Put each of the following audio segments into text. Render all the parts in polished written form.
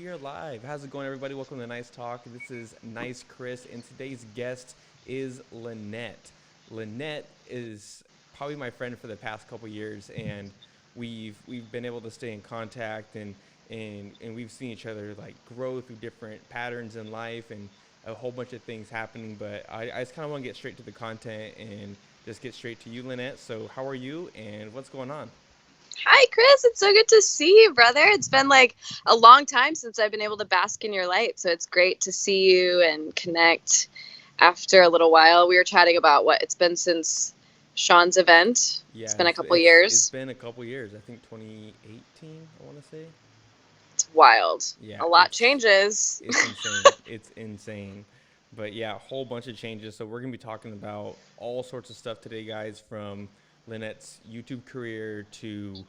we are live. How's it going, everybody? Welcome to NiiceTalk. This is Nice Chris, and today's guest is Lynette. Lynette is probably my friend for the past couple years, and we've been able to stay in contact, and we've seen each other like grow through different patterns in life and a whole bunch of things happening. But I just kind of want to get straight to the content and just get straight to you, Lynette. So how are you, and what's going on? Hi, Chris. It's so good to see you, brother. It's been like a long time since I've been able to bask in your light. So it's great to see you and connect after a little while. We were chatting about what it's been since Sean's event. Yeah, It's been a couple it's years. been a couple years. I think 2018, I want to say. It's wild. Yeah, A lot changes. it's insane. It's insane. But yeah, a whole bunch of changes. So we're gonna be talking about all sorts of stuff today, guys, from Lynette's YouTube career to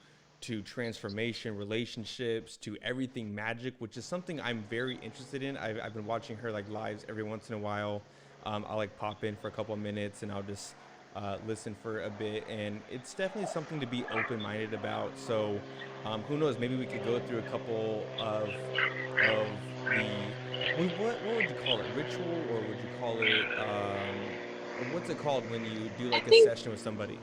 transformation, relationships, to everything magic, which is something I'm very interested in. I've been watching her like lives every once in a while. I'll like pop in for a couple of minutes and I'll just listen for a bit, and it's definitely something to be open-minded about. So who knows? Maybe we could go through a couple of the what would you call it? Ritual, or would you call it what's it called when you do I like a think session with somebody?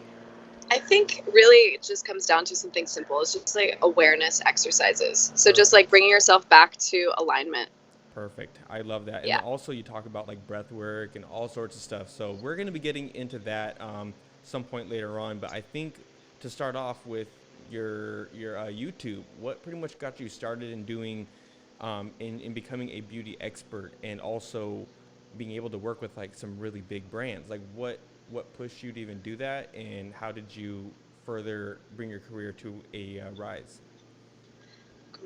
I think really it just comes down to something simple. It's just like awareness exercises. So just like Perfect. bringing yourself back to alignment. Perfect. I love that. And then Yeah. also you talk about like breath work and all sorts of stuff. So we're going to be getting into that some point later on. But I think to start off with your YouTube, what pretty much got you started in doing in becoming a beauty expert, and also being able to work with like some really big brands? Like what pushed you to even do that, and how did you further bring your career to a rise?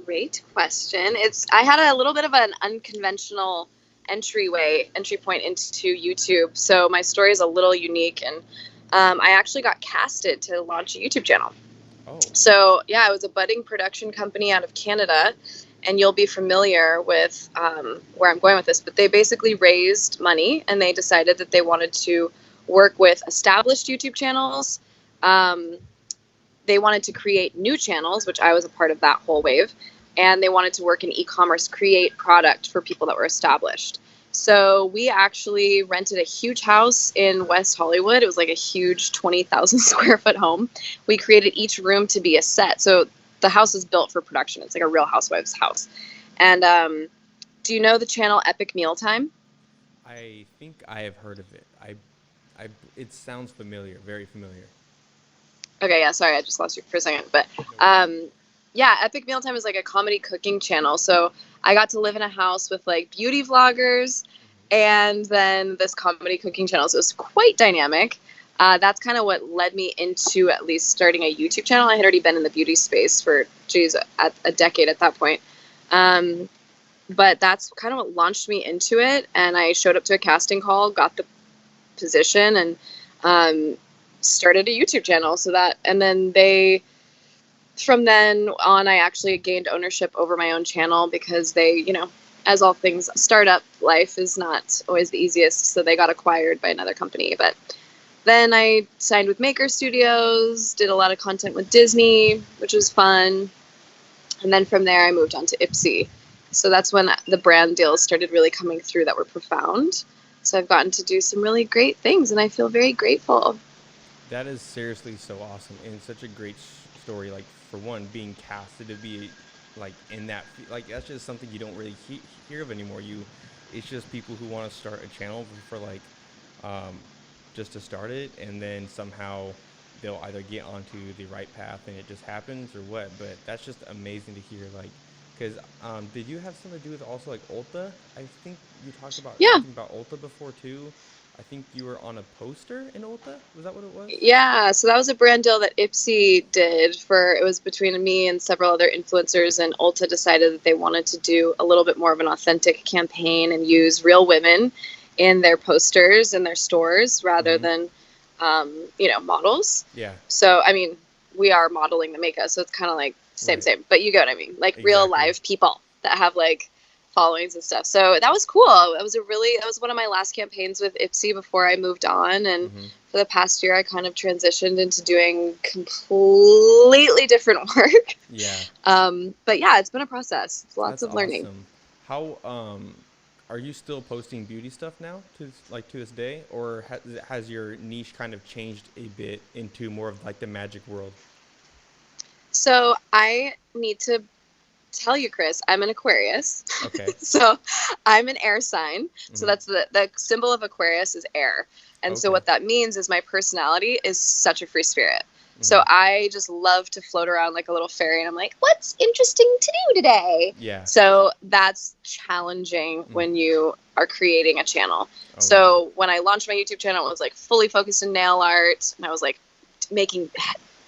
Great question. I had a little bit of an unconventional entry point into YouTube. So my story is a little unique, and I actually got casted to launch a YouTube channel. Oh, So yeah, it was a budding production company out of Canada, and you'll be familiar with where I'm going with this. But they basically raised money, and they decided that they wanted to work with established YouTube channels. Um, they wanted to create new channels, which I was a part of that whole wave, and they wanted to work in e-commerce, create product for people that were established. So we actually rented a huge house in West Hollywood. It was like a huge 20,000 square foot home. We created each room to be a set. So the house is built for production. It's like a Real Housewives house. And do you know the channel Epic Mealtime? I think I have heard of it. It sounds familiar, very familiar. Okay, yeah, sorry, I just lost you for a second. But No worries. yeah, Epic Mealtime is like a comedy cooking channel. So I got to live in a house with like beauty vloggers and then this comedy cooking channel. So it was quite dynamic. That's kind of what led me into at least starting a YouTube channel. I had already been in the beauty space for, geez, a decade at that point. Um, but that's kind of what launched me into it. And I showed up to a casting call, got the position, and um, started a YouTube channel. And then from then on, I actually gained ownership over my own channel because as all things, startup life is not always the easiest. So they got acquired by another company. But then I signed with Maker Studios, did a lot of content with Disney, which was fun. And then from there, I moved on to Ipsy. So that's when the brand deals started really coming through that were profound. So I've gotten to do some really great things, and I feel very grateful. That is seriously so awesome, and such a great story. Like, for one, being casted to be like in that, like, that's just something you don't really hear of anymore. It's just people who want to start a channel for like um, just to start it, and then somehow they'll either get onto the right path and it just happens, or what. But that's just amazing to hear. Like, because did you have something to do with also like Ulta? I think you talked about Yeah. something about Ulta before too. I think you were on a poster in Ulta. Was that what it was? Yeah, so that was a brand deal that Ipsy did it was between me and several other influencers, and Ulta decided that they wanted to do a little bit more of an authentic campaign and use real women in their posters in their stores rather Mm-hmm. than, models. Yeah, So, I mean, we are modeling the makeup, so it's kind of like right. same, but you get what I mean, like real Exactly. live people that have like followings and stuff. So that was cool. That was one of my last campaigns with Ipsy before I moved on. And Mm-hmm. for the past year, I kind of transitioned into doing completely different work. Yeah. But yeah, it's been a process. It's lots That's of learning. awesome. How are you still posting beauty stuff now to this day, or has your niche kind of changed a bit into more of like the magic world? So I need to tell you, Chris, I'm an Aquarius. Okay. So I'm an air sign. So Hmm. that's the symbol of Aquarius is air. And so Okay. what that means is my personality is such a free spirit. Hmm. So I just love to float around like a little fairy and I'm like, what's interesting to do today? Yeah. So that's challenging Mm. when you are creating a channel. Oh yeah. So when I launched my YouTube channel, it was like fully focused in nail art and I was like making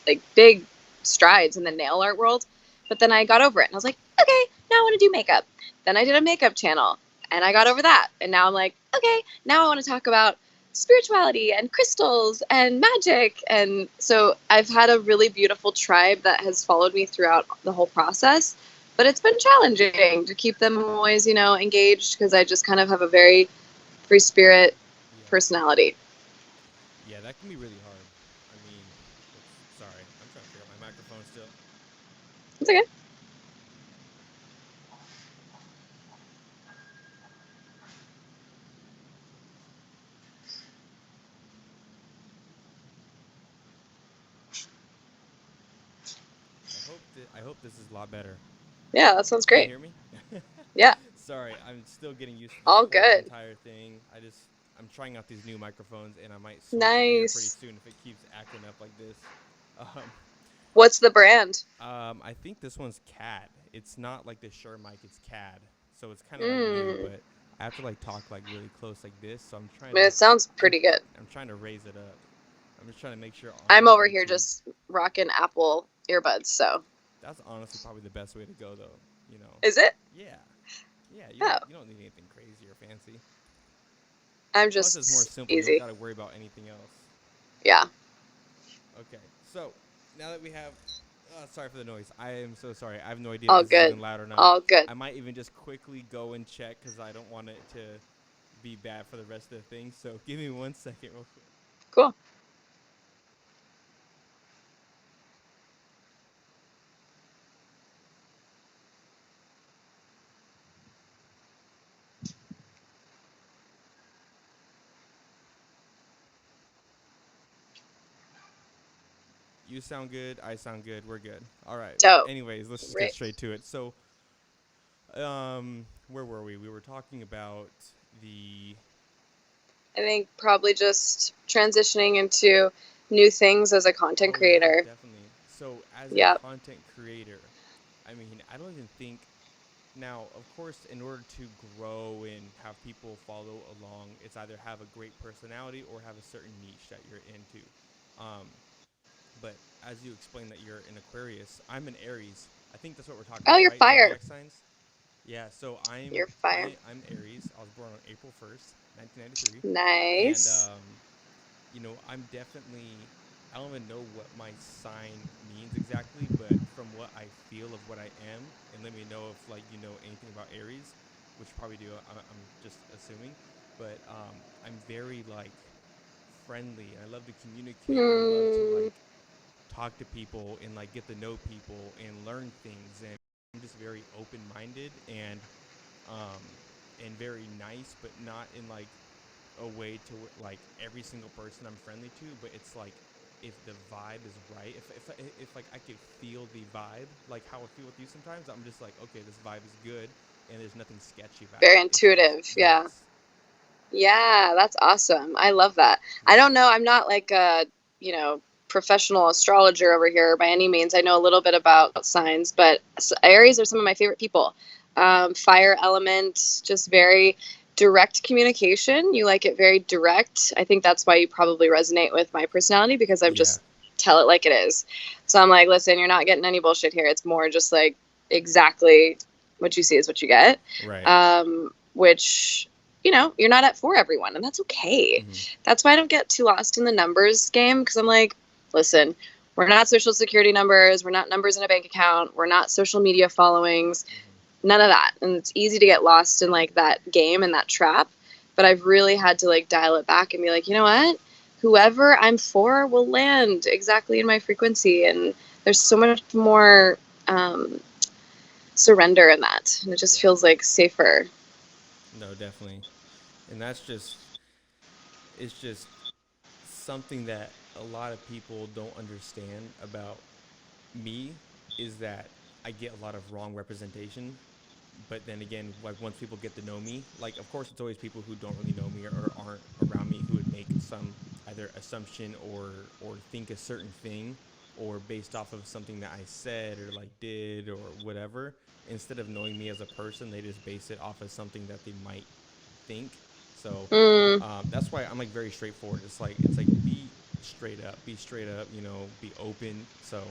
like big strides in the nail art world. But then I got over it and I was like, okay, now I want to do makeup. Then I did a makeup channel and I got over that. And now I'm like, okay, now I want to talk about spirituality and crystals and magic. And so I've had a really beautiful tribe that has followed me throughout the whole process. But it's been challenging to keep them always, engaged because I just kind of have a very free spirit Yeah. personality. Yeah, that can be really hard. I mean, oops, sorry, I'm trying to figure out my microphone still. It's okay. I hope this is a lot better. Yeah, that sounds Can you great. hear me? Yeah, Sorry, I'm still getting used to this all whole good. entire thing. I'm trying out these new microphones, and I might switch it here pretty Nice. soon if it keeps acting up like this. Um, What's the brand? I think this one's CAD. It's not like the Shure mic; it's CAD. So it's kind of like new, Mm. but I have to like talk like really close like this. So I mean, it sounds pretty good. I'm trying to raise it up. I'm just trying to make sure on I'm over here YouTube. just rocking Apple earbuds, so. That's honestly probably the best way to go, though. You know. Is it? Yeah. Yeah. Oh, You don't need anything crazy or fancy. I'm Plus, it's more just simple. You don't easy. got to worry about anything else. Yeah. Okay. So now that we have, sorry for the noise. I am so sorry. I have no idea if All this is good. even loud or not. All good. I might even just quickly go and check because I don't want it to be bad for the rest of the thing. So give me 1 second, real quick. Cool. You sound good. I sound good. We're good. All right. Dope. Anyways, let's just get Right. straight to it. So, where were we? We were talking about the. I think probably just transitioning into new things as a content Oh yeah, creator. definitely. So as a Yep. content creator, I mean, I don't even think now, of course, in order to grow and have people follow along, it's either have a great personality or have a certain niche that you're into. Um, but as you explained that you're an Aquarius, I'm an Aries. I think that's what we're talking Oh, about, you're right? fire. Zodiac signs. Yeah. So You're fire. I'm Aries. I was born on April 1st, 1993, and Nice. I'm definitely. I don't even know what my sign means exactly, but from what I feel of what I am, and let me know if like you know anything about Aries, which you probably do. I'm just assuming, but I'm very like friendly. I love to communicate, and I love to Hmm. like talk to people and like get to know people and learn things. And I'm just very open-minded um, and very nice, but not in like a way to like every single person I'm friendly to, but it's like if the vibe is right, if like I could feel the vibe, like how I feel with you sometimes, I'm just like, okay, this vibe is good, and there's nothing sketchy about Very it. It's just intuitive. Yeah. yes, Yeah, that's awesome. I love that. I yeah, don't know. I'm not like a, professional astrologer over here by any means. I know a little bit about signs, but Aries are some of my favorite people. Fire element, just very direct communication. You like it very direct. I think that's why you probably resonate with my personality because I'm yeah, just tell it like it is. So I'm like, listen, you're not getting any bullshit here. It's more just like exactly what you see is what you get. right, Which you're not at for everyone, and that's okay. mm-hmm. That's why I don't get too lost in the numbers game because I'm like, listen, we're not social security numbers, we're not numbers in a bank account, we're not social media followings, Mm-hmm. none of that. And it's easy to get lost in like that game and that trap. But I've really had to like dial it back and be like, you know what? whoever I'm for will land exactly in my frequency. And there's so much more surrender in that. And it just Yeah. feels like safer. No, definitely. And it's just something that a lot of people don't understand about me is that I get a lot of wrong representation. But then again, like once people get to know me, like of course it's always people who don't really know me or aren't around me who would make some either assumption or think a certain thing or based off of something that I said or like did or whatever. Instead of knowing me as a person, they just base it off of something that they might think. So Mm, that's why I'm like very straightforward. It's like be straight up, you know, be open. So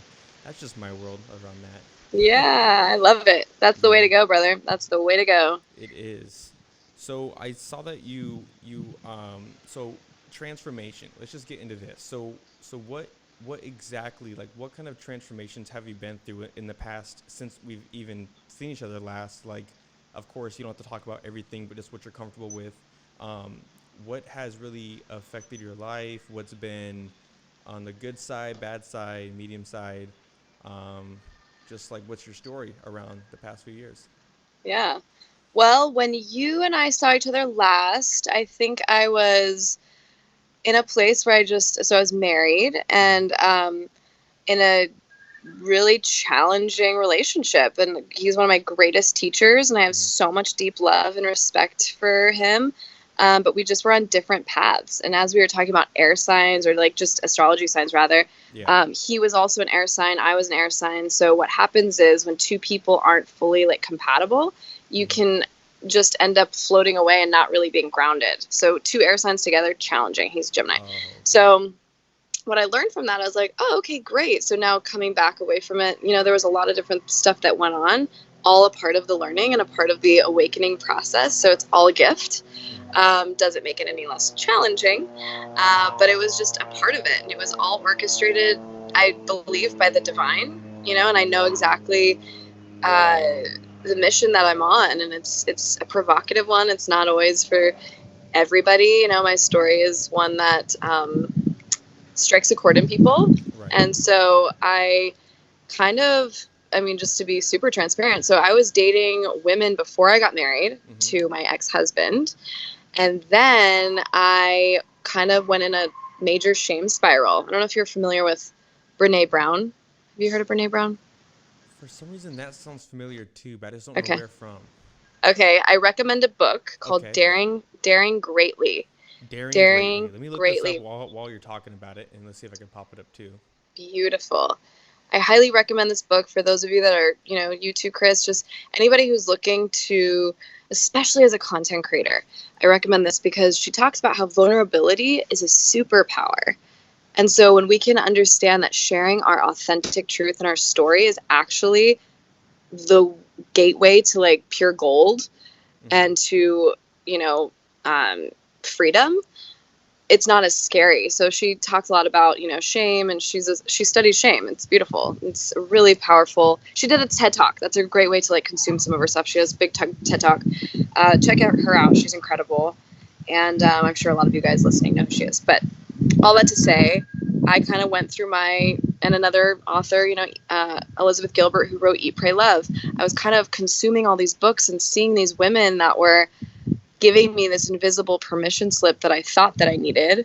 that's just my world around that. yeah, I love it. That's the way Yeah, to go, brother. That's the way to go. it is. So I saw that so transformation. Let's just get into this. So what exactly, like what kind of transformations have you been through in the past since we've even seen each other last? Like, of course you don't have to talk about everything, but just what you're comfortable with. Um, what has really affected your life? What's been on the good side, bad side, medium side? Um, just like what's your story around the past few years? Yeah. Well, when you and I saw each other last, I think I was in a place where I was married Mm-hmm. and in a really challenging relationship. And he's one of my greatest teachers, and I have Mm-hmm. so much deep love and respect for him. But we just were on different paths. And as we were talking about air signs, or like just astrology signs rather, Yeah. he was also an air sign. I was an air sign. So what happens is when two people aren't fully like compatible, you Mm-hmm. can just end up floating away and not really being grounded. So two air signs together, challenging. He's Gemini. Oh, okay. So what I learned from that, I was like, oh, okay, great. So now coming back away from it, there was a lot of different stuff that went on, all a part of the learning and a part of the awakening process. So it's all a gift. Mm-hmm. Doesn't make it any less challenging, but it was just a part of it. And it was all orchestrated, I believe, by the divine, and I know exactly uh, the mission that I'm on. And it's a provocative one. It's not always for everybody. My story is one that strikes a chord in people. Right. And so I kind of, I mean, just to be super transparent, so I was dating women before I got married Mm-hmm. to my ex husband. And then I kind of went in a major shame spiral. I don't know if you're familiar with Brene Brown. Have you heard of Brene Brown? For some reason, that sounds familiar too, but I just don't know Okay. where from. Okay. I recommend a book called Okay. Daring Greatly. Daring Greatly. Daring Let me look this up Greatly. while you're talking about it, and let's see if I can pop it up too. Beautiful. I highly recommend this book for those of you that are, you too, Chris, just anybody who's looking to, especially as a content creator. I recommend this because she talks about how vulnerability is a superpower. And so when we can understand that sharing our authentic truth and our story is actually the gateway to like pure gold Mm-hmm. and to, you know, um, freedom, it's not as scary. So she talks a lot about, shame, and she studies shame. It's beautiful. It's really powerful. She did a TED Talk. That's a great way to like consume some of her stuff. She has a big TED Talk. Check her out. She's incredible. And I'm sure a lot of you guys listening know who she is. But all that to say, I kind of went through and another author, Elizabeth Gilbert, who wrote Eat, Pray, Love. I was kind of consuming all these books and seeing these women that were giving me this invisible permission slip that I thought that I needed.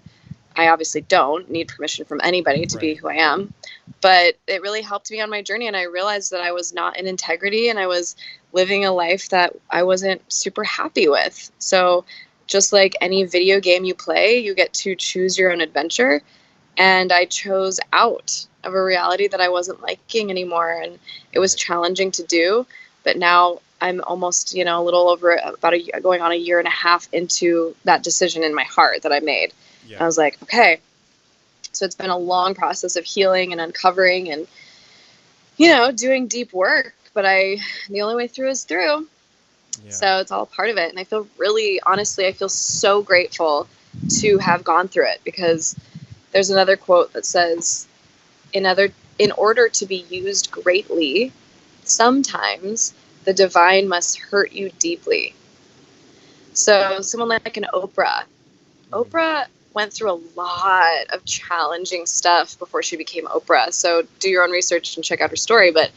I obviously don't need permission from anybody to be Right. who I am, but it really helped me on my journey. And I realized that I was not in integrity and I was living a life that I wasn't super happy with. So just like any video game you play, you get to choose your own adventure. And I chose out of a reality that I wasn't liking anymore. And it was Right. challenging to do. But now I'm almost, a little over going on a year and a half into that decision in my heart that I made. And Yeah. I was like, okay. So it's been a long process of healing and uncovering and, doing deep work. But the only way through is through. Yeah. So it's all part of it. And I feel really, honestly, I feel so grateful to have gone through it, because there's another quote that says, in order to be used greatly, sometimes the divine must hurt you deeply. So someone like an Oprah. Mm-hmm. Oprah, went through a lot of challenging stuff before she became Oprah. So do your own research and check out her story. But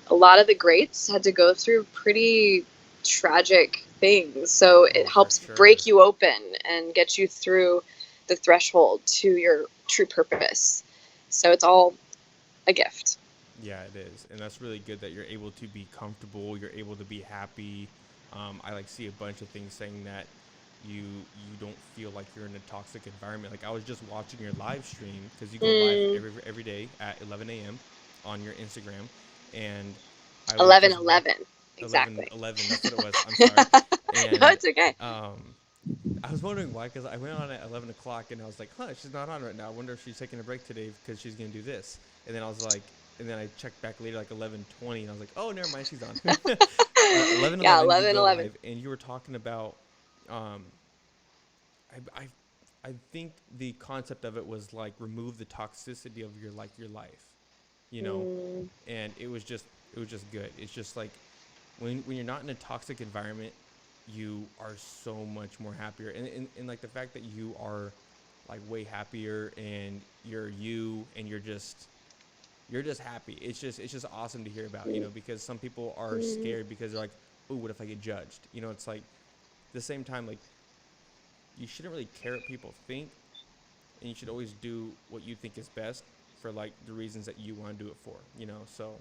a lot of the greats had to go through pretty tragic things. So it helps break you open and get you through the threshold to your true purpose. So it's all a gift. Yeah, it is. And that's really good that you're able to be comfortable, you're able to be happy. I like see a bunch of things saying that you don't feel like you're in a toxic environment. Like I was just watching your live stream because you go live every day at 11 a.m. on your Instagram, and I was 11:11 exactly. 11, that's what it was. I'm sorry. And, no, it's okay. I was wondering why, because I went on at 11 o'clock and I was like, huh, she's not on right now. I wonder if she's taking a break today because she's going to do this. And then I was like, and then I checked back later, like 11:20, and I was like, oh, never mind, she's on. 11:11. Yeah, 11:11. And you were talking about, I think the concept of it was like remove the toxicity of your life, you know, and it was just good. It's just like when you're not in a toxic environment, you are so much more happier, and like the fact that you are like way happier and you're just happy. It's just awesome to hear about, you know, because some people are scared because they're like, oh, what if I get judged? You know, it's like at the same time, like you shouldn't really care what people think, and you should always do what you think is best for like the reasons that you want to do it for, you know. So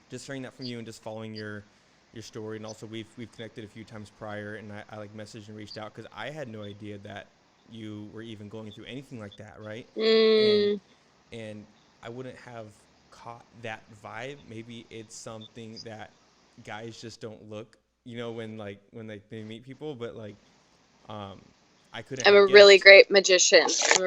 just hearing that from you and just following your story, and also we've connected a few times prior, and I like messaged and reached out because I had no idea that you were even going through anything like that, right? And I wouldn't have caught that vibe. Maybe it's something that guys just don't look, you know, when they meet people, but like I couldn't. I'm a really great magician. Yes,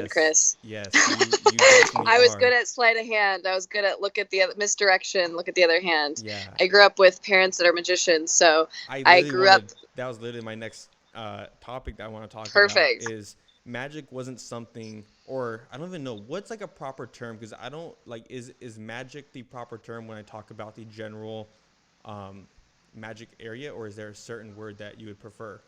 Chris. Yes, you definitely I was are. good at sleight of hand. I was good at look at the other misdirection, look at the other hand. Yeah. I grew up with parents that are magicians, so I grew up. That was literally my next topic that I want to talk Perfect. about. Is magic wasn't something, or I don't even know what's like a proper term, because I don't like is magic the proper term when I talk about the general magic area, or is there a certain word that you would prefer?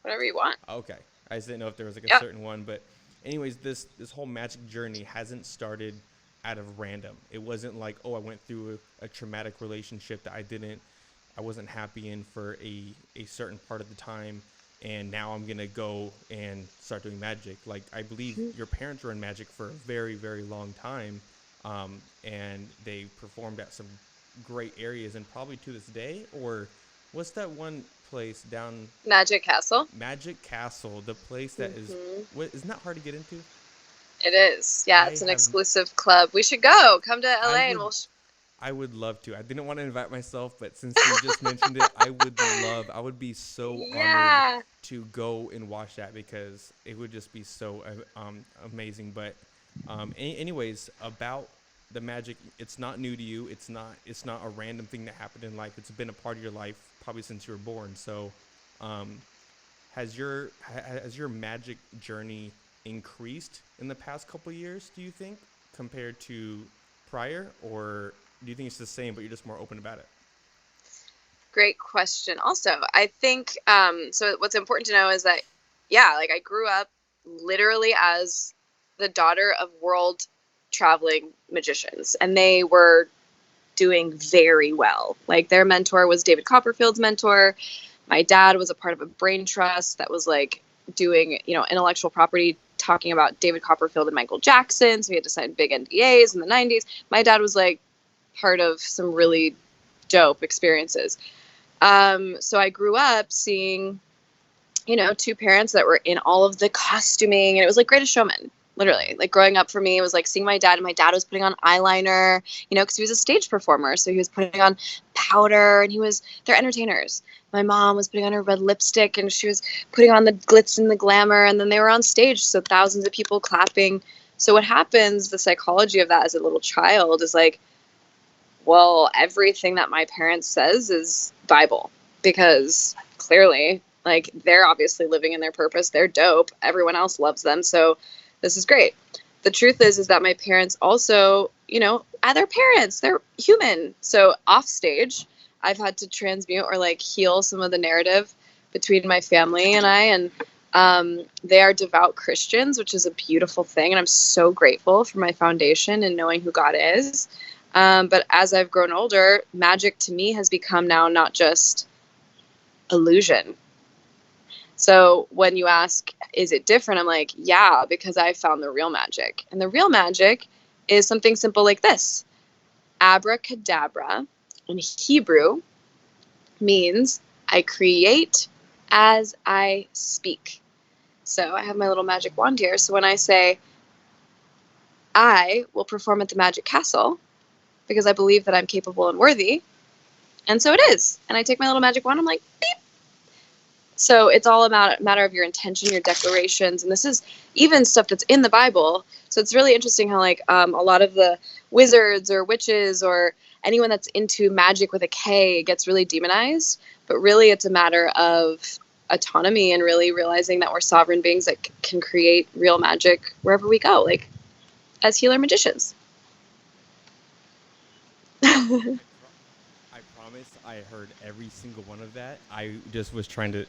Whatever you want. Okay. I just didn't know if there was like a certain one, but anyways, this whole magic journey hasn't started out of random. It wasn't like, oh, I went through a traumatic relationship that I wasn't happy in for a certain part of the time, and now I'm gonna go and start doing magic. Like I believe your parents were in magic for a very, very long time, and they performed at some great areas, and probably to this day. Or what's that one place down? Magic Castle, the place that is, isn't that hard to get into? It is. Yeah, it's an exclusive club. We should go. Come to LA and we'll. I would love to. I didn't want to invite myself, but since you just mentioned it, I would be so honored to go and watch that, because it would just be so amazing. But anyways, about the magic, it's not new to you. It's not a random thing that happened in life. It's been a part of your life probably since you were born. So has your magic journey increased in the past couple of years, do you think, compared to prior, or do you think it's the same but you're just more open about it? Great question. Also, I think so what's important to know is that like I grew up literally as the daughter of world traveling magicians, and they were doing very well. Like their mentor was David Copperfield's mentor. My dad was a part of a brain trust that was like doing, intellectual property, talking about David Copperfield and Michael Jackson. So we had to sign big NDAs in the 90s. My dad was like part of some really dope experiences. So I grew up seeing, two parents that were in all of the costuming, and it was like Greatest Showman. Literally, like growing up for me, it was like seeing my dad, and my dad was putting on eyeliner, because he was a stage performer. So he was putting on powder, and they're entertainers. My mom was putting on her red lipstick, and she was putting on the glitz and the glamour, and then they were on stage. So thousands of people clapping. So what happens, the psychology of that as a little child is like, well, everything that my parents says is Bible, because clearly, like, they're obviously living in their purpose. They're dope. Everyone else loves them. So this is great. The truth is that my parents also, they're parents. They're human. So off stage, I've had to transmute or like heal some of the narrative between my family and I. And They are devout Christians, which is a beautiful thing. And I'm so grateful for my foundation and knowing who God is. But as I've grown older, magic to me has become now not just illusion. So when you ask, is it different? I'm like, yeah, because I found the real magic. And the real magic is something simple like this. Abracadabra in Hebrew means I create as I speak. So I have my little magic wand here. So when I say, I will perform at the Magic Castle because I believe that I'm capable and worthy. And so it is. And I take my little magic wand. I'm like, beep. So it's all about a matter of your intention, your declarations. And this is even stuff that's in the Bible. So it's really interesting how like a lot of the wizards or witches or anyone that's into magic with a K gets really demonized. But really it's a matter of autonomy and really realizing that we're sovereign beings that can create real magic wherever we go, like as healer magicians. I promise I heard every single one of that. I just was trying to,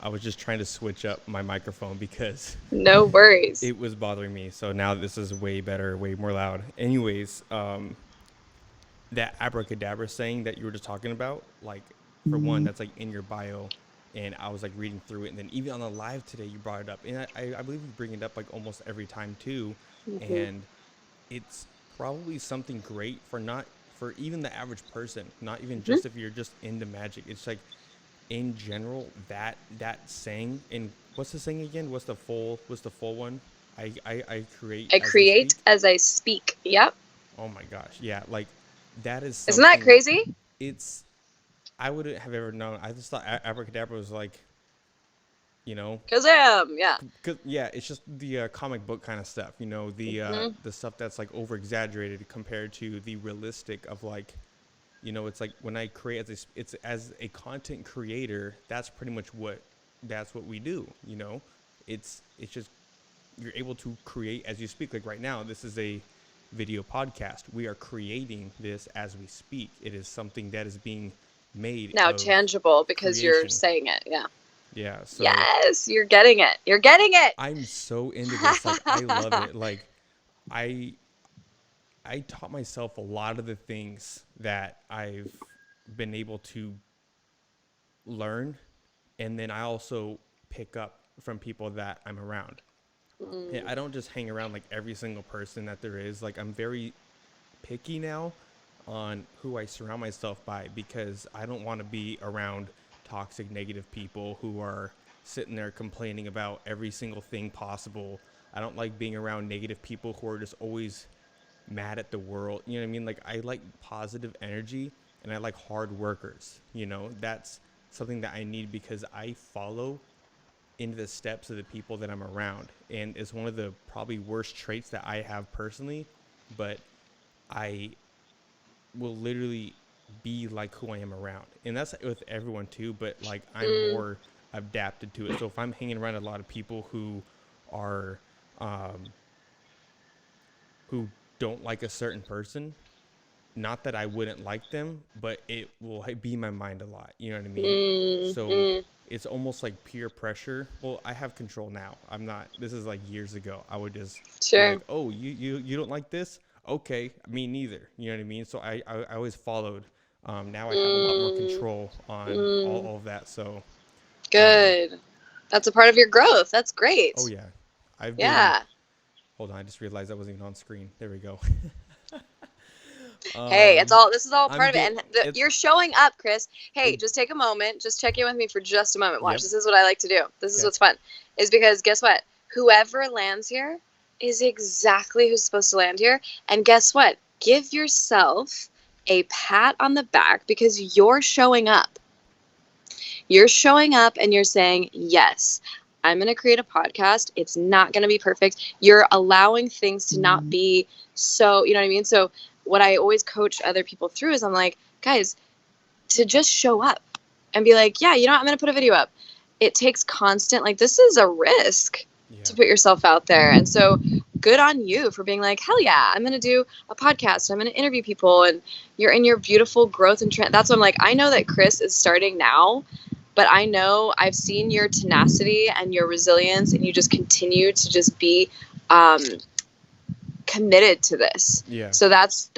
I was just trying to switch up my microphone because No worries. it was bothering me. So now this is way better, way more loud. Anyways, that abracadabra saying that you were just talking about, like, for one, that's like in your bio. And I was like reading through it. And then even on the live today, you brought it up. And I believe you bring it up like almost every time too. Mm-hmm. And it's probably something great for even the average person, not even just if you're just into magic. It's like in general that saying. And what's the saying again? What's the full one? I create as I speak. Yep. Oh my gosh, yeah, like that is. Isn't that crazy? It's. I wouldn't have ever known. I just thought abracadabra was like, you know, yeah. Yeah, it's just the comic book kind of stuff, you know, the stuff that's like over exaggerated compared to the realistic of like, you know, it's like when I create as a content creator, that's pretty much what we do, you know. It's just you're able to create as you speak. Like right now, this is a video podcast. We are creating this as we speak. It is something that is being made now tangible because creation. You're saying it. Yeah. So yes, you're getting it. I'm so into this. Like I love it. Like I taught myself a lot of the things that I've been able to learn, and then I also pick up from people that I'm around. And I don't just hang around like every single person that there is. Like I'm very picky now on who I surround myself by because I don't want to be around toxic, negative people who are sitting there complaining about every single thing possible. I don't like being around negative people who are just always mad at the world. You know what I mean? Like I like positive energy and I like hard workers. You know, that's something that I need because I follow into the steps of the people that I'm around. And it's one of the probably worst traits that I have personally, but I will literally be like who I am around. And that's with everyone too, but like I'm more adapted to it. So if I'm hanging around a lot of people who are who don't like a certain person, not that I wouldn't like them, but it will be in my mind a lot. You know what I mean? So it's almost like peer pressure. Well, I have control now. I'm not. This is like years ago. I would just be like, oh, you don't like this? Okay, me neither. You know what I mean? So I always followed. Now I have a lot more control on all of that. So good. That's a part of your growth. That's great. Oh yeah, hold on, I just realized I wasn't even on screen. There we go. Hey, this is all part of it. And you're showing up, Chris. Hey, just take a moment. Just check in with me for just a moment. Watch. Yep. This is what I like to do. This is what's fun. Is because guess what? Whoever lands here is exactly who's supposed to land here. And guess what? Give yourself a pat on the back because you're showing up. You're showing up and you're saying, yes, I'm going to create a podcast. It's not going to be perfect. You're allowing things to not be so, you know what I mean? So what I always coach other people through is I'm like, guys, to just show up and be like, yeah, you know what? I'm going to put a video up. It takes constant, like this is a risk to put yourself out there. And so good on you for being like, hell yeah, I'm going to do a podcast. I'm going to interview people and you're in your beautiful growth and that's what I'm like. I know that Chris is starting now but I know I've seen your tenacity and your resilience, and you just continue to just be committed to this. Yeah. So that's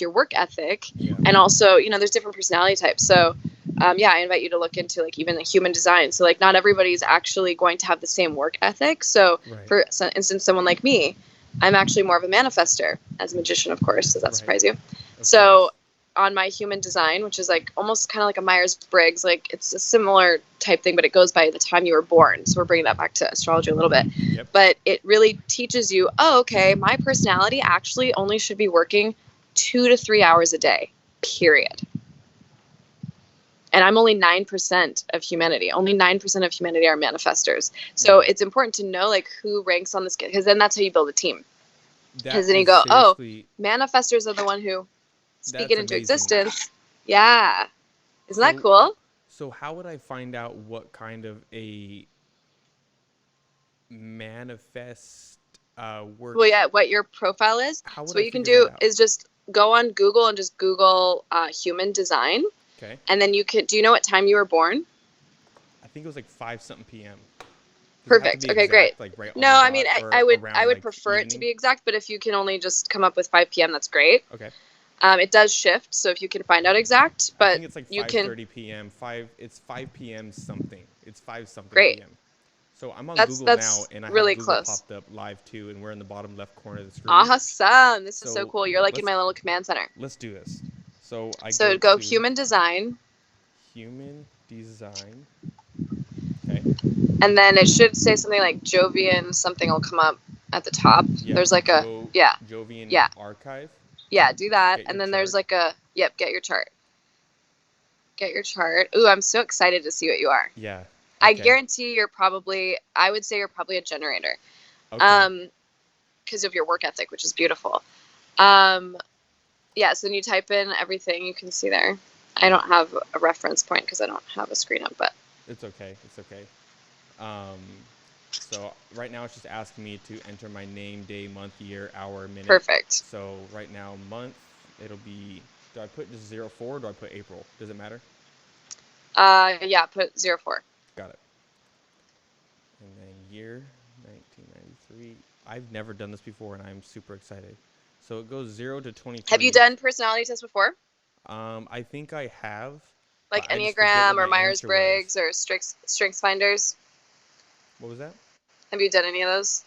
your work ethic. Yeah. And also, there's different personality types. So I invite you to look into like even the human design. So like not everybody's actually going to have the same work ethic. So Right. for instance, someone like me, I'm actually more of a manifester as a magician, of course. Does that surprise you? So on my human design, which is like almost kind of like a Myers-Briggs, like it's a similar type thing, but it goes by the time you were born. So we're bringing that back to astrology a little bit. Yep. But it really teaches you, oh, okay, my personality actually only should be working 2 to 3 hours a day, period. And I'm only 9% of humanity. Only 9% of humanity are manifestors. So it's important to know like who ranks on this, because then that's how you build a team. Because then you go, oh, manifestors are the one who speak it into existence. Yeah. Isn't that cool? So how would I find out what kind of a manifest work? Well, yeah, what your profile is. So what you can do is just go on Google and just Google human design. Okay. And then do you know what time you were born? I think it was like 5-something p.m. Perfect. Okay, great. Like right no, I mean, I would prefer it to be exact, but if you can only just come up with 5 p.m., that's great. Okay. It does shift, so if you can find out exact, but I think it's like 5:30 p.m. It's 5 p.m. something. It's 5-something great. p.m. So I'm on Google now, and I have really Google close. popped up live too, and we're in the bottom left corner of the screen. Awesome! This is so cool. You're like in my little command center. Let's do this. So go human design. Human design. Okay. And then it should say something like Jovian. Something will come up at the top. Yeah, there's like Jovian archive. Yeah, do that. And then there's like get your chart. Get your chart. Ooh, I'm so excited to see what you are. Yeah. Okay. I guarantee I would say you're probably a generator. Okay. Because of your work ethic, which is beautiful. So then you type in everything you can see there. I don't have a reference point because I don't have a screen up, but. It's okay. It's okay. So right now it's just asking me to enter my name, day, month, year, hour, minute. Perfect. So right now, month, it'll be, do I put just 04 or do I put April? Does it matter? Put 04. Got it. And then year, 1993. I've never done this before and I'm super excited. So it goes 0 to 23. Have you done personality tests before? I think I have. Like Enneagram or Myers-Briggs or Strengths Finders? What was that? Have you done any of those?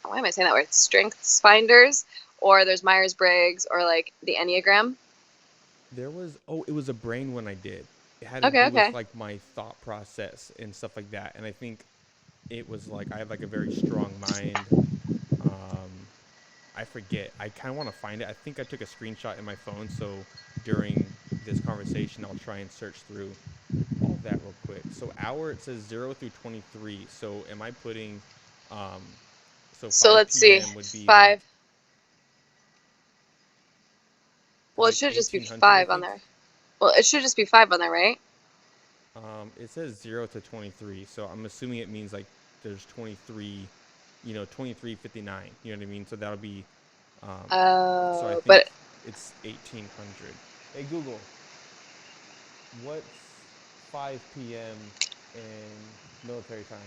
Why am I saying that word? Strengths Finders, or there's Myers-Briggs, or like the Enneagram? There was, it was a brain one I did. It had to do with like my thought process and stuff like that. And I think it was like, I have like a very strong mind. I forget. I kind of want to find it. I think I took a screenshot in my phone. So during this conversation, I'll try and search through all of that real quick. So hour, it says 0 through 23. So am I putting, so let's see, would be 5. Well, it should just be 5 on there. Well, it should just be 5 on there, right? It says 0 to 23. So I'm assuming it means like there's 23, 2359. You know what I mean? So that'll be, so I think it's 1800. Hey, Google, what's 5 p.m. in military time?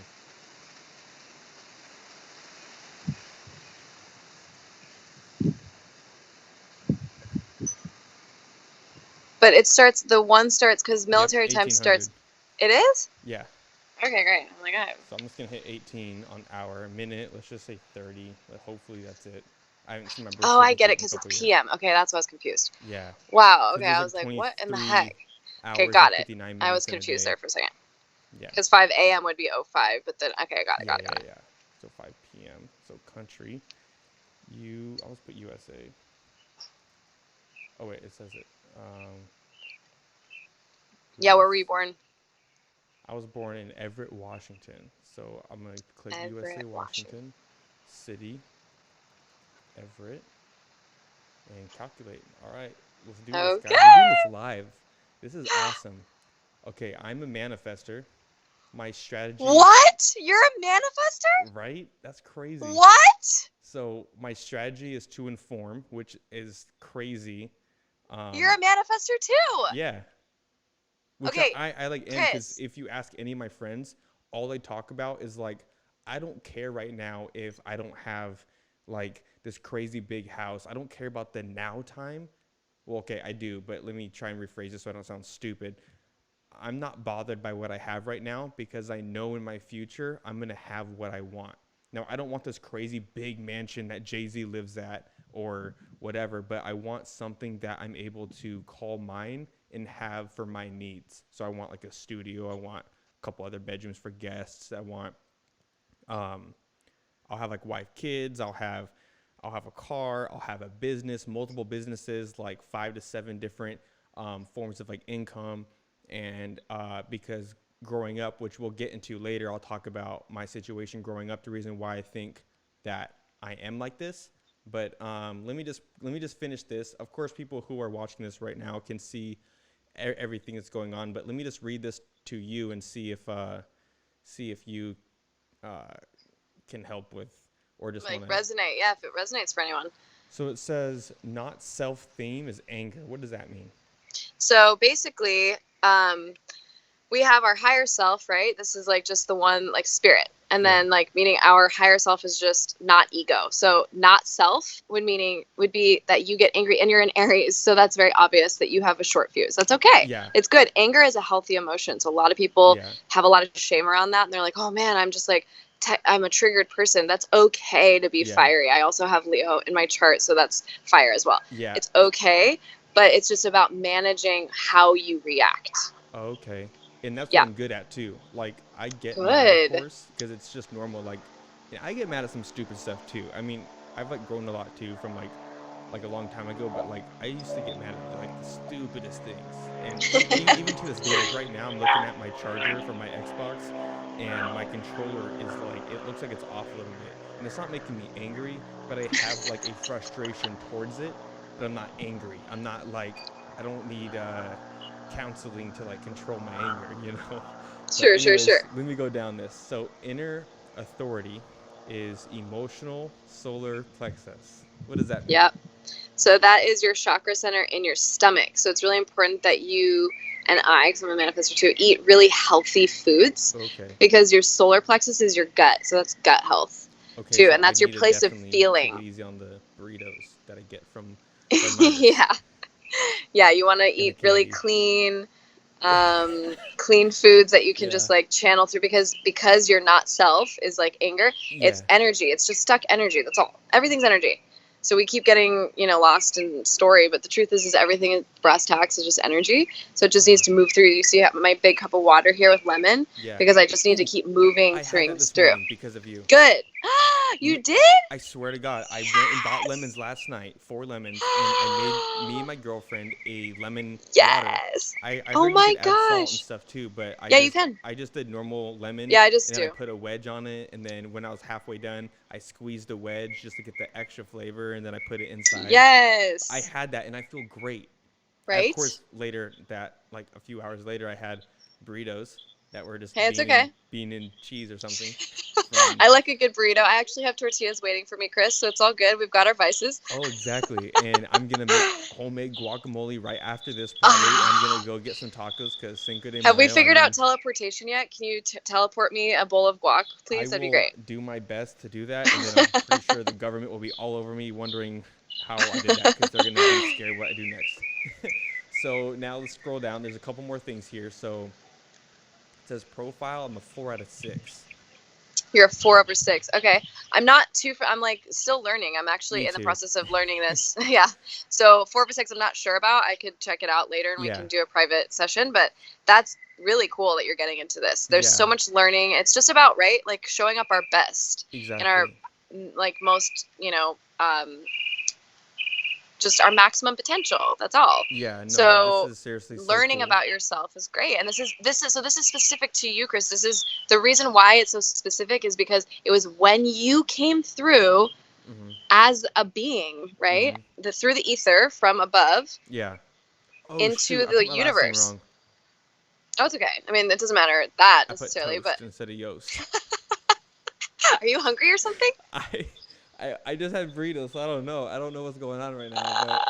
But the one starts because military time starts. It is? Yeah. Okay, great. I'm like, So I'm just going to hit 18 on hour, minute. Let's just say 30. But hopefully that's it. I haven't seen my birthday. Oh, I get it because it's PM. Okay, that's why I was confused. Yeah. Wow. Okay, I was like, what in the heck? Okay, got it. I was confused there for a second. Yeah. Because 5 a.m. would be 05, but then, okay, I got it. Yeah. So 5 p.m. So country. I'll just put USA. Oh, wait, it says it. Yeah, where were you born? I was born in Everett, Washington. So I'm going to click USA, Washington, city, Everett, and calculate. All right, let's do this, guys. We're doing this live. This is awesome. Okay, I'm a manifester. My strategy... What? You're a manifester? Right? That's crazy. What? So my strategy is to inform, which is crazy. You're a manifester too. Yeah. which Okay, I like am, because Chris. if you ask any of my friends, all they talk about is like, I don't care right now if I don't have like this crazy big house. I don't care about the now time. Well, okay, I do, but let me try and rephrase this so I don't sound stupid. I'm not bothered by what I have right now because I know in my future I'm going to have what I want. Now, I don't want this crazy big mansion that Jay-Z lives at or whatever, but I want something that I'm able to call mine and have for my needs. So I want like a studio. I want a couple other bedrooms for guests. Um, I'll have like wife, kids. I'll have a car. I'll have a business, multiple businesses, like 5 to 7 different forms of like income. And because growing up, which we'll get into later, I'll talk about my situation growing up, the reason why I think that I am like this. But let me just finish this. Of course, people who are watching this right now can see everything that's going on. But let me just read this to you and see if you uh, can help with, or just Like want to. resonate. Yeah, if it resonates for anyone. So it says not self-theme is anger. What does that mean? So basically, we have our higher self, right? This is like just the one, like spirit. And Yeah. then like meaning our higher self is just not ego. So not self would be that you get angry, and you're in Aries. So that's very obvious that you have a short fuse. That's okay. Yeah. It's good. Anger is a healthy emotion. So a lot of people Yeah. have a lot of shame around that. And they're like, oh man, I'm just like, I'm a triggered person. That's okay to be Yeah. fiery. I also have Leo in my chart. So that's fire as well. Yeah. It's okay. But it's just about managing how you react. Okay. And that's what Yeah. I'm good at too. Like I get mad, of Good. course, because it's just normal. Like, I get mad at some stupid stuff too. I mean, I've like grown a lot too from like a long time ago. But like I used to get mad at like the stupidest things. And even to this day, like right now, I'm looking at my charger from my Xbox, and my controller is like, it looks like it's off a little bit, and it's not making me angry, but I have like a frustration towards it. But I'm not angry. I'm not like, I don't need counseling to like control my anger, you know. But Sure, sure, anyways, sure. let me go down this. So inner authority is emotional solar plexus. What does that mean? Yep. So that is your chakra center in your stomach. So it's really important that you and I, because I'm a manifestor too, eat really healthy foods, Okay. because your solar plexus is your gut. So that's gut health Okay, too. so And I that's your need to place of definitely take it feeling. easy on the burritos that I get from Niners Yeah. Yeah. You want to and the eat really candy. clean, clean foods that you can Yeah. just like channel through, because you're not self is like anger. Yeah. It's energy. It's just stuck energy. That's all. Everything's energy. So we keep getting, lost in story, but the truth is everything in brass tacks is just energy. So it just needs to move through. You see my big cup of water here with lemon, Yeah. because I just need to Ooh, keep moving I had that things this through. morning because of you. Good. You did? I swear to God, I went and bought lemons last night, 4 lemons, and I made me and my girlfriend a lemon water. Yes. I Oh heard you my could add salt and gosh. stuff too, but Yeah, you can. I just did normal lemon, Yeah, I just and then I do. put a wedge on it, and then when I was halfway done, I squeezed a wedge just to get the extra flavor, and then I put it inside. I Yes. had that, and I feel great. Of Right? course, later like a few hours later, I had burritos that were just Hey, it's okay. bean and cheese or something. I like a good burrito. I actually have tortillas waiting for me, Chris, so it's all good. We've got our vices. Oh, exactly. And I'm gonna make homemade guacamole right after this, probably. And I'm gonna go get some tacos because Cinco de Have we Mayo. figured out teleportation yet? Can you teleport me a bowl of guac, I please? That'd be will great. do my best to do that, and then I'm pretty sure the government will be all over me, wondering how I did that, because they're gonna be scared what I do next. So now let's scroll down. There's a couple more things here. So it says profile. I'm a 4 out of 6. You're a 4/6. Okay. I'm not too, I'm like still learning. I'm Me actually in the too. process of learning this. Yeah. So 4/6, I'm not sure about. I could check it out later and we Yeah. can do a private session, but that's really cool that you're getting into this. There's Yeah. so much learning. It's just about, right? Like showing up our best in our, Exactly. like most, just our maximum potential. That's all. Yeah. No, So this is seriously so learning cool. about yourself is great. And this is specific to you, Chris. This is the reason why it's so specific, is because it was when you came through Mhm. as a being, right? Mhm. Through the ether from above Yeah. Oh shoot! into I put the my last name universe. wrong. Oh, it's okay. I mean, it doesn't matter that I put necessarily, toast but instead of Yoast. are you hungry or something? I just had burritos, so I don't know. I don't know what's going on right now, but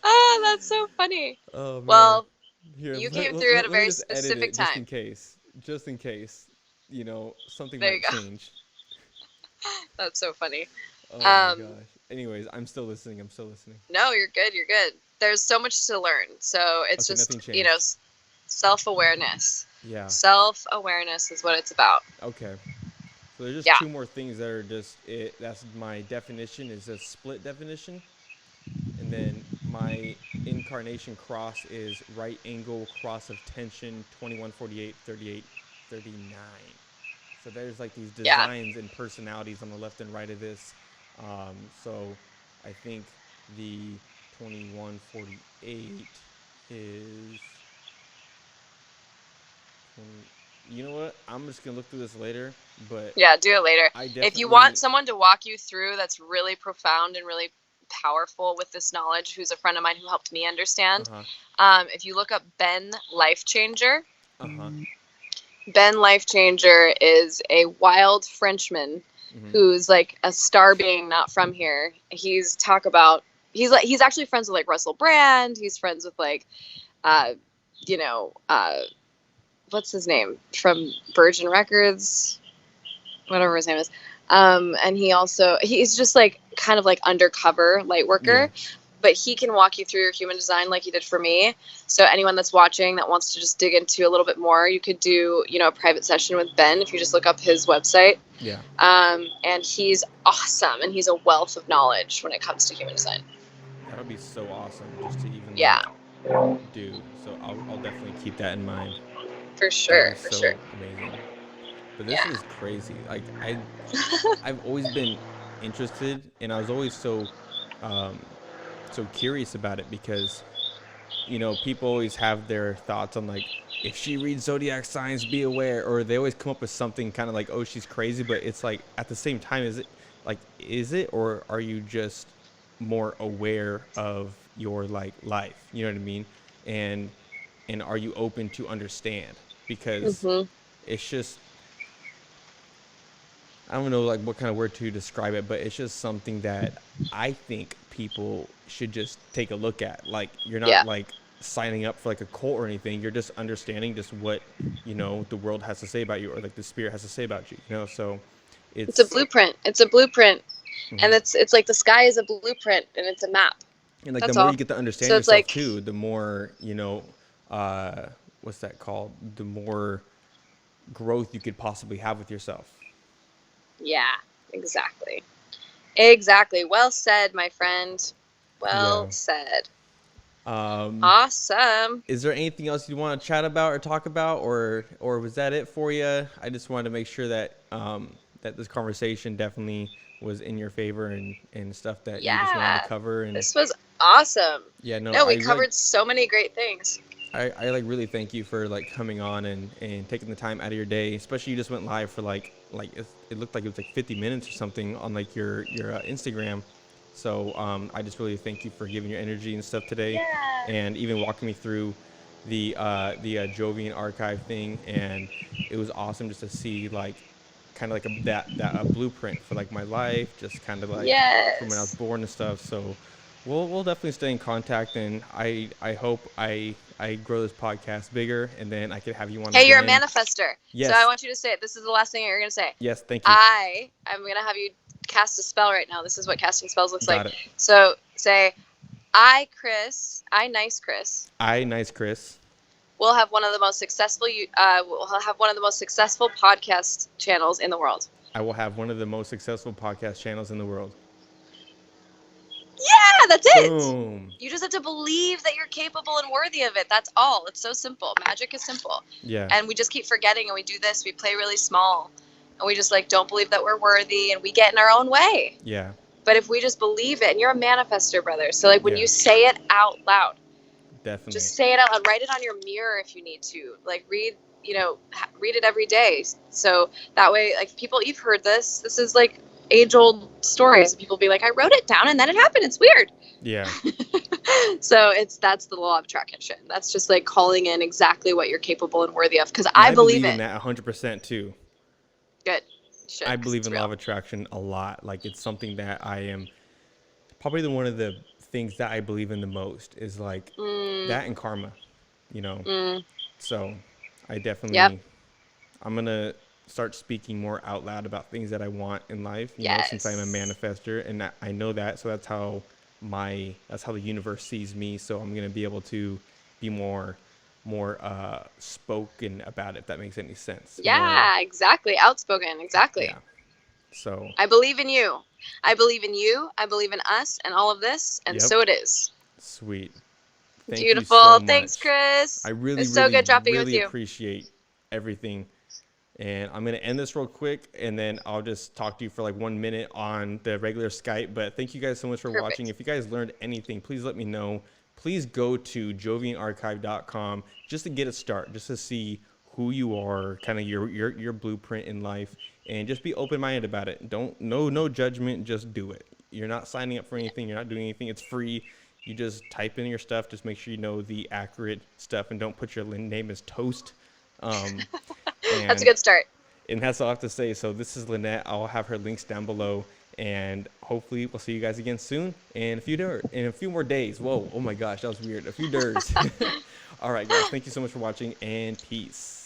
Oh, that's so funny. oh man. Well, Here, You came through at a let me very just edit specific it time. just in case, something There you might go. change. That's so funny. Oh my Um, gosh. Anyways, I'm still listening. I'm still listening. no, you're good. You're good. There's so much to learn. So it's Okay, nothing just, changed. self-awareness. Yeah. Self-awareness is what it's about. Okay. So there's just Yeah. two more things that are just it. That's my definition is a split definition, and then my incarnation cross is right angle cross of tension 2148 38 39. So there's like these Yeah. designs and personalities on the left and right of this. So I think the 2148 is 20. You know what? I'm just gonna look through this later, but Yeah, do it later. I If you want definitely. someone to walk you through that's really profound and really powerful with this knowledge, who's a friend of mine who helped me understand, Uh-huh. if you look up Ben Life Changer, Uh-huh. Ben Life Changer is a wild Frenchman Mm-hmm. who's like a star being not from here. He's actually friends with like Russell Brand. He's friends with like uh you know, what's his name from Virgin Records, whatever his name is. And he's just like kind of like undercover light Yeah. worker, but he can walk you through your human design like he did for me. So anyone that's watching that wants to just dig into a little bit more, you could do, a private session with Ben if you just look up his website. Yeah. And he's awesome, and he's a wealth of knowledge when it comes to human design. That would be so awesome just to even Yeah, do. So I'll definitely keep that in mind. for That would sure, be for so sure. amazing. But this Yeah. is crazy. Like I've always been interested, and I was always um, so curious about it because people always have their thoughts on like if she reads Zodiac Signs, be aware, or they always come up with something kind of like, oh, she's crazy, but it's like at the same time, is it, or are you just more aware of your like life? You know what I mean? And are you open to understand? Because Mhm. it's just I don't know like what kind of word to describe it, but it's just something that I think people should just take a look at. Like you're Yeah. not like signing up for like a cult or anything. You're just understanding just what, the world has to say about you or like the spirit has to say about you, so It's a it's blueprint. It's a blueprint, and mhm. it's like the sky is a blueprint and it's a map. And like the That's more all. you get to understand So it's yourself like, too, the more, uh what's that called? The more growth you could possibly have with yourself. yeah, exactly. Exactly. Well said, my friend. Well Yeah. said. Um Awesome. Is there anything else you want to chat about or talk about, or was that it for you? I just wanted to make sure that that this conversation definitely was in your favor and stuff that you just wanted to Yeah. cover. And This was awesome. yeah, no, No, we covered so many great things. I like really thank you for like coming on and taking the time out of your day, especially you just went live for like it looked like it was like 50 minutes or something on like your Instagram. So I just really thank you for giving your energy and stuff today, Yeah. and even walking me through the Jovian archive thing. And it was awesome just to see like kind of like a blueprint for like my life, just kind of like from when I was Yes. born and stuff. So we'll definitely stay in contact, and I hope I grow this podcast bigger, and then I could have you on Hey, you're a again. manifester. So I Yes, want you to say it. This is the last thing you're going to say. yes, thank you. I'm going to have you cast a spell right now. This is what casting spells looks like. Got it. So say, I, Nice Chris, Nice Chris. will have one of the most successful podcast channels in the world. I will have one of the most successful podcast channels in the world. Yeah, that's it. Boom. You just have to believe that you're capable and worthy of it. That's all. It's so simple. Magic is simple. Yeah. And we just keep forgetting, and we do this. We play really small, and we just like don't believe that we're worthy, and we get in our own way. Yeah. But if we just believe it, and you're a manifester, brother. So like when Yeah. you say it out loud, Definitely. just say it out loud. Write it on your mirror if you need to. Like read it every day. So that way, like people, you've heard this. This is like age-old stories. People be like, I wrote it down and then it happened. It's weird. Yeah. So that's the law of attraction. That's just like calling in exactly what you're capable and worthy of. Because I believe in it. that 100% too. Good. I believe in law of attraction a lot. Like it's something that I am probably one of the things that I believe in the most is like that and karma. you know. Mm, So I yep. definitely, I'm going to start speaking more out loud about things that I want in life, you know, since I'm a Yes. manifester and I know that. So that's how the universe sees me. So I'm going to be able to be more spoken about it, if that makes any sense. More, Yeah, exactly. Outspoken. yeah. Exactly. So, I believe in you. I believe in you. I believe in us and all of this. And yep. so it is. Sweet. Thank you so Beautiful. Thanks, much. I Chris. really, It's so really, good dropping with really you. appreciate everything. And I'm going to end this real quick and then I'll just talk to you for like 1 minute on the regular Skype. But thank you guys so much for watching. Perfect. If you guys learned anything, please let me know. Please go to jovianarchive.com just to get a start, just to see who you are, kind of your blueprint in life, and just be open-minded about it. Don't no judgment, just do it. You're not signing up for anything, you're not doing anything. It's free. You just type in your stuff, just make sure you know the accurate stuff and don't put your name as Toast. Um, That's a and good start. that's all I have to say. So this is Lynette. I'll have her links down below, and hopefully we'll see you guys again soon. And in a few more days. Whoa! Oh my gosh, that was weird. A few days. All right, guys. Thank you so much for watching, and peace.